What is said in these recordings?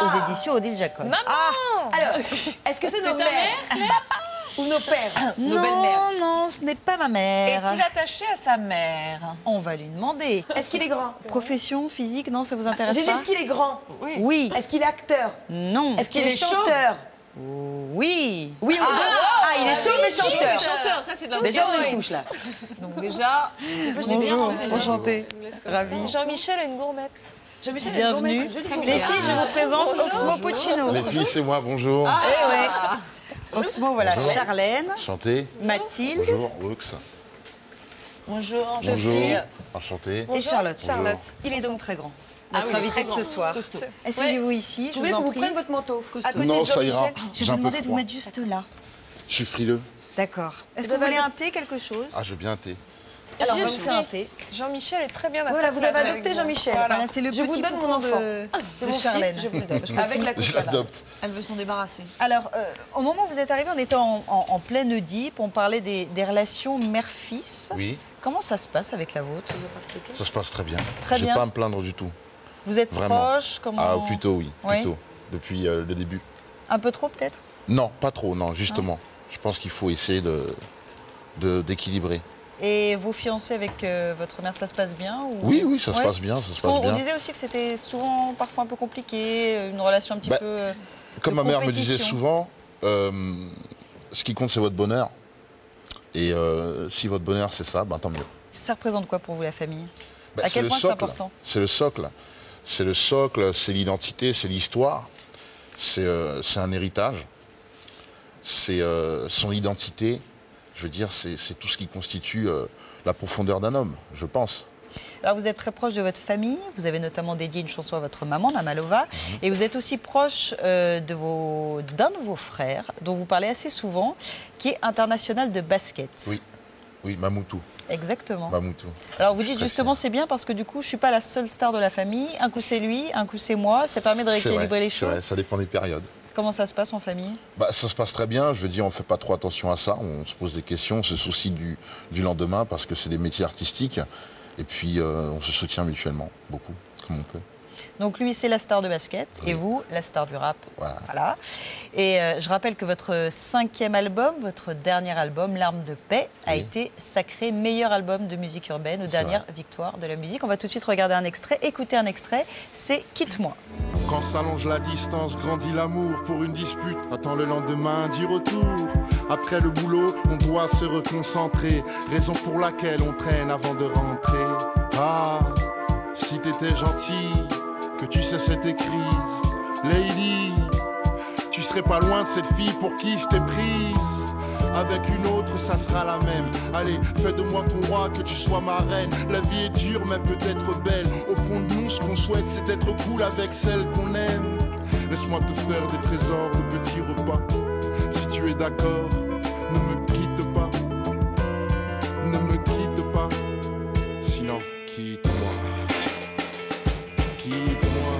aux éditions Odile Jacob. Maman. Alors, est-ce que c'est nos ta mères mère, ou nos pères, nos Non, belles-mères? non, ce n'est pas ma mère. Est-il attaché à sa mère? On va lui demander. Est-ce qu'il est grand? Profession, physique, non, ça vous intéresse J'ai dit, pas? est-ce qu'il est grand? Oui. Est-ce qu'il est acteur? Non. Est-ce qu'il est chaud? chanteur? Oui. Oui, il est chaud mais chanteur. Chanteur, ça c'est de Déjà, on y touche là. Donc déjà, Bonjour, enchantée. Ravie. Jean-Michel a une gourmette. Jean-Michel, Bienvenue. Les filles, je vous présente Oxmo Puccino. Les filles, c'est moi, bonjour. Eh ouais. Oxmo, voilà, Bonjour. Charlène, Enchanté. Mathilde Bonjour, Ox. bonjour. Sophie Enchanté. et Charlotte. Charlotte. Il est donc très grand. Notre oui, il est invité très de grand. ce soir. Asseyez-vous ici, je Vous voulez vous en qu'on vous prie. prenne votre manteau à côté Non, de ça ira. Jean-Michel? Je J'ai vais un vous peu demander de vous froid. mettre juste là. Je suis frileux. D'accord. Est-ce que vous voulez un thé, quelque chose? Ah, je veux bien un thé. Alors, on va J'ai vous faire un pris. thé. Jean-Michel est très bien à Voilà, sa vous place avez avec adopté vous. Jean-Michel. Voilà, c'est le Je vous petit donne mon poupon enfant. de C'est mon fils, Charlène. je vous le donne. Avec la Je couche là. l'adopte. Elle veut s'en débarrasser. Alors, au moment où vous êtes arrivé, on était en pleine Oedipe, on parlait des relations mère-fils. Oui, Comment ça se passe avec la vôtre? ça se passe très bien. Très J'ai bien. pas à me plaindre du tout. Vous êtes Vraiment. proches? Ah, plutôt oui, Oui. plutôt. Depuis le début. Un peu trop, peut-être? Non, pas trop, non, justement. Je pense qu'il faut essayer d'équilibrer. Et vos fiancés avec votre mère, ça se passe bien ou... Oui, oui, ça se Ouais. passe bien, ça se Parce passe qu'on- bien. On disait aussi que c'était souvent, parfois un peu compliqué, une relation un petit Bah, peu... Comme de ma mère me disait compétition. souvent, ce qui compte c'est votre bonheur. Et si votre bonheur c'est ça, ben tant mieux. Ça représente quoi pour vous, la famille? Ben, À quel le point c'est socle. important? C'est le socle. C'est le socle, c'est l'identité, c'est l'histoire. C'est un héritage. C'est son identité. Je veux dire, c'est tout ce qui constitue la profondeur d'un homme, je pense. Alors vous êtes très proche de votre famille, vous avez notamment dédié une chanson à votre maman, Mamalova, et vous êtes aussi proche d'un de vos frères, dont vous parlez assez souvent, qui est international de basket. Oui, oui, Mamoutou. Exactement. Mamoutou. Alors vous dites Très justement fier. c'est bien parce que du coup je suis pas la seule star de la famille, un coup c'est lui, un coup c'est moi, ça permet de C'est rééquilibrer vrai, les c'est vrai, choses. ça dépend des périodes. Comment ça se passe en famille? Bah, ça se passe très bien, je veux dire, on ne fait pas trop attention à ça, on se pose des questions, on se soucie du lendemain parce que c'est des métiers artistiques. Et puis on se soutient mutuellement, beaucoup, comme on peut. Donc lui c'est la star de basket Oui. et vous la star du rap. Voilà. Et je rappelle que votre 5e album, votre dernier album, L'Arme de paix, a Oui. été sacré meilleur album de musique urbaine aux dernières victoires de la musique. On va tout de suite regarder un extrait, écouter un extrait, c'est Quitte-moi. Quand s'allonge la distance, grandit l'amour pour une dispute. Attends le lendemain du retour. Après le boulot, on doit se reconcentrer. Raison pour laquelle on traîne avant de rentrer. Ah, si t'étais gentil, que tu sais tes crises. Lady, tu serais pas loin de cette fille pour qui je t'ai prise. Avec une autre, ça sera la même. Allez, fais de moi ton roi, que tu sois ma reine. La vie est dure, mais peut-être belle. Au fond de nous, ce qu'on souhaite, c'est d'être cool avec celle qu'on aime. Laisse-moi te faire des trésors, de petits repas. Si tu es d'accord, ne me quitte pas. Ne me quitte pas. Sinon, quitte-moi. Quitte-moi.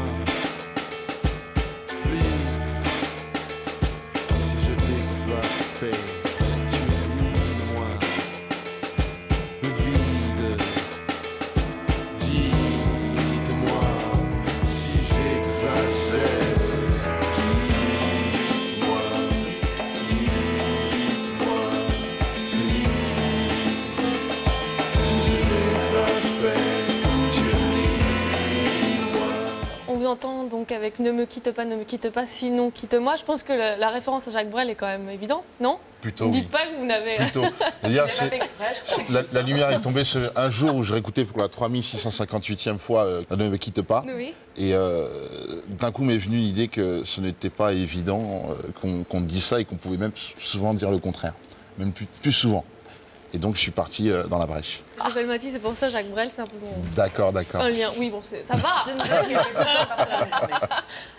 Please. Si je t'exaspère, si tu ris de moi, le vide. Dites-moi si j'exagère. Quitte-moi, quitte-moi, please. Si je t'exaspère, tu ris de moi. On vous entend donc avec Ne me quitte pas, sinon quitte-moi. Je pense que la référence à Jacques Brel est quand même évidente, non? Plutôt Ne oui. dites pas que vous n'avez... Plutôt. C'est-à-dire, la lumière est tombée un jour où je réécoutais pour la 3658e fois Ne me quitte pas. Oui. Et d'un coup m'est venue l'idée que ce n'était pas évident qu'on dise ça et qu'on pouvait même souvent dire le contraire. Même plus souvent. Et donc je suis parti dans la brèche. Je m'appelle Mathilde, c'est pour ça Jacques Brel, c'est un peu D'accord, d'accord. un lien. Oui, bon, ça va. C'est une blague.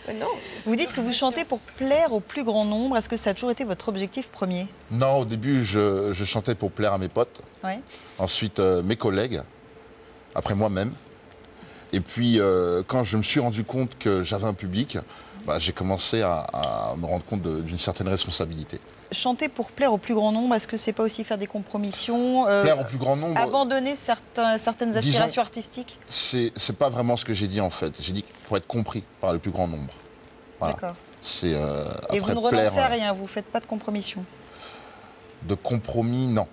Mais non. Vous dites que vous chantez pour plaire au plus grand nombre. Est-ce que ça a toujours été votre objectif premier? Non, au début, je chantais pour plaire à mes potes. Ouais. Ensuite, mes collègues. Après moi-même. Et puis, quand je me suis rendu compte que j'avais un public, bah, j'ai commencé à me rendre compte d'une certaine responsabilité. Chanter pour plaire au plus grand nombre, est-ce que c'est pas aussi faire des compromissions, Plaire au plus grand nombre, abandonner certaines aspirations disons- artistiques? c'est pas vraiment ce que j'ai dit en fait. J'ai dit pour être compris par le plus grand nombre. Voilà. D'accord. C'est Et vous après ne renoncez plaire, à rien, vous ne faites pas de compromission. de compromis, non.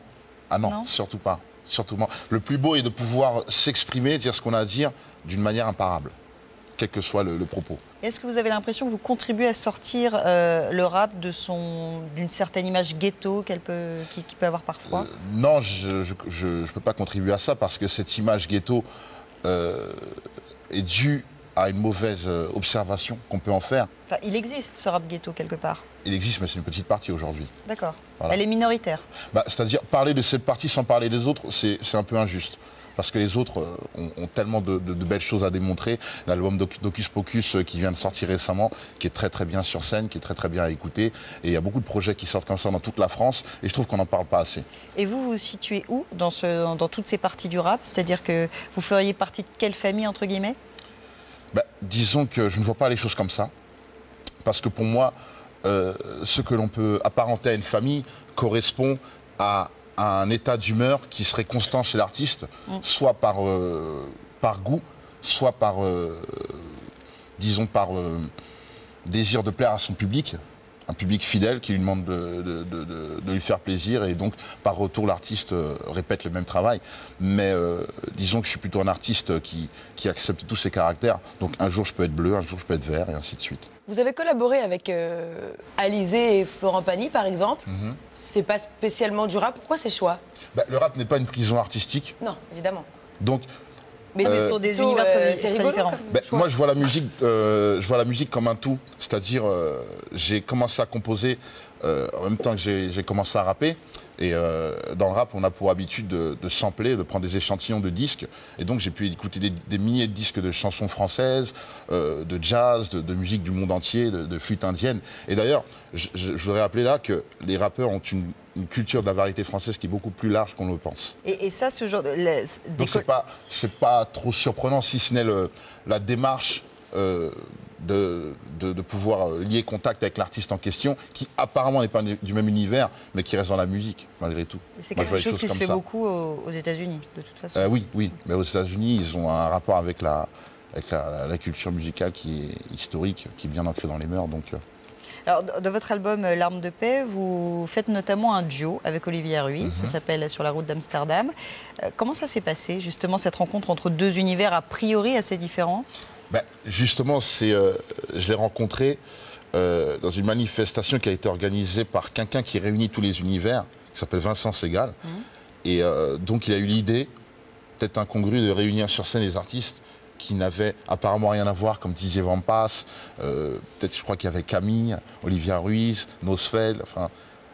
Ah non, Non. surtout pas. Surtout pas. Le plus beau est de pouvoir s'exprimer, dire ce qu'on a à dire d'une manière imparable, quel que soit le propos. Est-ce que vous avez l'impression que vous contribuez à sortir le rap d'une certaine image ghetto qu'il peut avoir parfois Non, je ne peux pas contribuer à ça parce que cette image ghetto est due à une mauvaise observation qu'on peut en faire. Enfin, il existe ce rap ghetto quelque part. Il existe, mais c'est une petite partie aujourd'hui. D'accord. Voilà. Elle est minoritaire. C'est-à-dire, parler de cette partie sans parler des autres, c'est un peu injuste. Parce que les autres ont tellement de belles choses à démontrer. L'album d'Hocus Pocus qui vient de sortir récemment, qui est très très bien sur scène, qui est très très bien à écouter. Et il y a beaucoup de projets qui sortent comme ça dans toute la France. Et je trouve qu'on n'en parle pas assez. Et vous vous situez où dans toutes ces parties du rap? C'est-à-dire que vous feriez partie de quelle famille, entre guillemets? Disons que je ne vois pas les choses comme ça. Parce que pour moi, ce que l'on peut apparenter à une famille correspond à un état d'humeur qui serait constant chez l'artiste, soit par goût, soit par, disons, par désir de plaire à son public, un public fidèle qui lui demande de lui faire plaisir, et donc par retour l'artiste répète le même travail. Mais disons que je suis plutôt un artiste qui accepte tous ses caractères, donc un jour je peux être bleu, un jour je peux être vert, et ainsi de suite. Vous avez collaboré avec Alizé et Florent Pagny, par exemple. C'est pas spécialement du rap. Pourquoi ces choix? Le rap n'est pas une prison artistique, Non, évidemment. donc Mais Ce sont des univers c'est très rigolo. différents. comme choix. moi je vois la musique comme un tout, c'est-à-dire j'ai commencé à composer en même temps que j'ai commencé à rapper. Et dans le rap, on a pour habitude de sampler, de prendre des échantillons de disques. Et donc j'ai pu écouter des milliers de disques de chansons françaises, de jazz, de musique du monde entier, de flûte indienne. Et d'ailleurs, je voudrais rappeler là que les rappeurs ont une culture de la variété française qui est beaucoup plus large qu'on le pense. Et ça, ce genre Donc c'est pas trop surprenant, si ce n'est la démarche de pouvoir lier contact avec l'artiste en question, qui apparemment n'est pas du même univers, mais qui reste dans la musique, malgré tout. C'est Moi, quelque je vois les chose qui se comme fait ça. beaucoup aux États-Unis, de toute façon. Oui, mais aux États-Unis, ils ont un rapport avec la culture musicale qui est historique, qui est bien ancrée dans les mœurs. Donc, Alors, de votre album L'Arme de paix, vous faites notamment un duo avec Olivia Ruiz, ça s'appelle Sur la route d'Amsterdam. Comment ça s'est passé, justement, cette rencontre entre deux univers a priori assez différents? Justement, je l'ai rencontré dans une manifestation qui a été organisée par quelqu'un qui réunit tous les univers, qui s'appelle Vincent Segal. Et donc il a eu l'idée, peut-être incongrue, de réunir sur scène des artistes qui n'avaient apparemment rien à voir, comme Didier Vampas, peut-être je crois qu'il y avait Camille, Olivia Ruiz, Nosfell, enfin,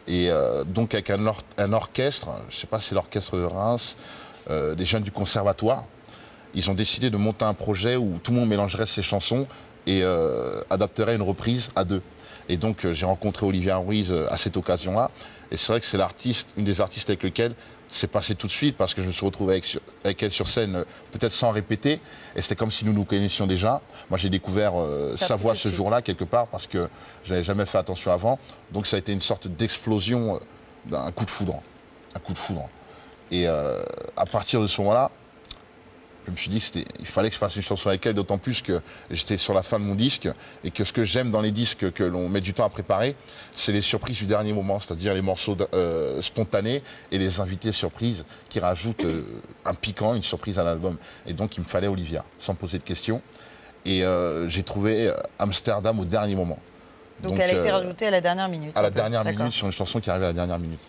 et donc avec un orchestre, je ne sais pas si c'est l'orchestre de Reims, des jeunes du conservatoire. Ils ont décidé de monter un projet où tout le monde mélangerait ses chansons et adapterait une reprise à deux. Et donc j'ai rencontré Olivia Ruiz à cette occasion-là. Et c'est vrai que c'est une des artistes avec lesquels c'est passé tout de suite, parce que je me suis retrouvé avec elle sur scène, peut-être sans répéter. Et c'était comme si nous nous connaissions déjà. Moi j'ai découvert sa voix ce jour-là quelque part, parce que je n'avais jamais fait attention avant. Donc ça a été une sorte d'explosion, d'un coup de foudre. Un coup de foudre. Et à partir de ce moment-là, je me suis dit qu'il fallait que je fasse une chanson avec elle, d'autant plus que j'étais sur la fin de mon disque, et que ce que j'aime dans les disques que l'on met du temps à préparer, c'est les surprises du dernier moment, c'est-à-dire les morceaux spontanés et les invités surprises qui rajoutent un piquant, une surprise à l'album. Et donc il me fallait Olivia, sans poser de questions. Et j'ai trouvé Amsterdam au dernier moment. Donc elle a été rajoutée à la dernière minute. À la dernière D'accord. minute, sur une chanson qui arrivait à la dernière minute.